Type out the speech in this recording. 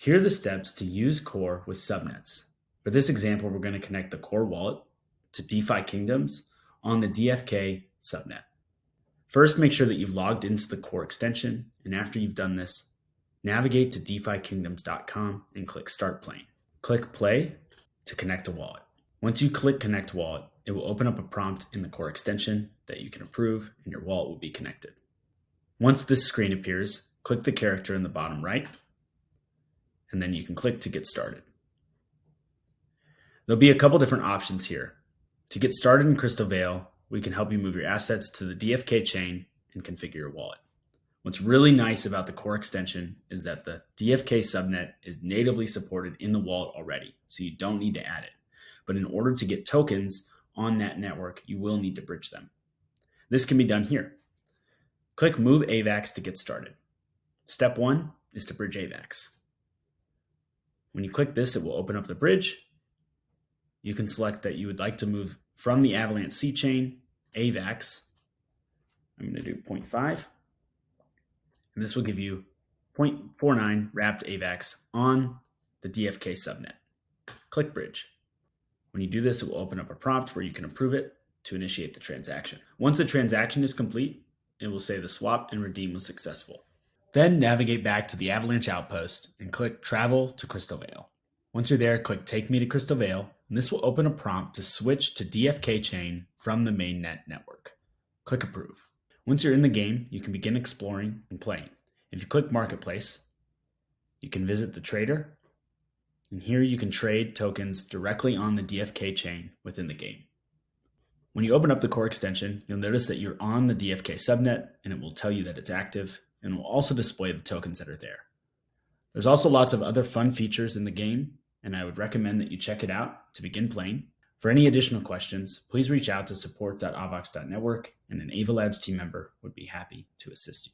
Here are the steps to use Core with subnets. For this example, we're going to connect the Core wallet to DeFi Kingdoms on the DFK Subnet. First, make sure that you've logged into the Core extension, and after you've done this, navigate to DeFiKingdoms.com and click Start Playing. Click Play to connect a wallet. Once you click Connect Wallet, it will open up a prompt in the Core extension that you can approve, and your wallet will be connected. Once this screen appears, click the character in the bottom right, and then you can click to get started. There'll be a couple different options here. To get started in Crystalvale, we can help you move your assets to the DFK chain and configure your wallet. What's really nice about the Core extension is that the DFK subnet is natively supported in the wallet already, so you don't need to add it. But in order to get tokens on that network, you will need to bridge them. This can be done here. Click Move AVAX to get started. Step 1 is to bridge AVAX. When you click this, it will open up the bridge. You can select that you would like to move from the Avalanche C chain, AVAX. I'm going to do 0.5. And this will give you 0.49 wrapped AVAX on the DFK subnet. Click Bridge. When you do this, it will open up a prompt where you can approve it to initiate the transaction. Once the transaction is complete, it will say the swap and redeem was successful. Then navigate back to the Avalanche outpost and click Travel to Crystalvale. Once you're there, click Take Me to Crystalvale, and this will open a prompt to switch to DFK chain from the mainnet network. Click Approve. Once you're in the game, you can begin exploring and playing. If you click Marketplace, you can visit the trader, and here you can trade tokens directly on the DFK chain within the game. When you open up the Core extension, you'll notice that you're on the DFK subnet, and it will tell you that it's active, and will also display the tokens that are there. There's also lots of other fun features in the game, and I would recommend that you check it out to begin playing. For any additional questions, please reach out to support.avax.network, and an AvaLabs team member would be happy to assist you.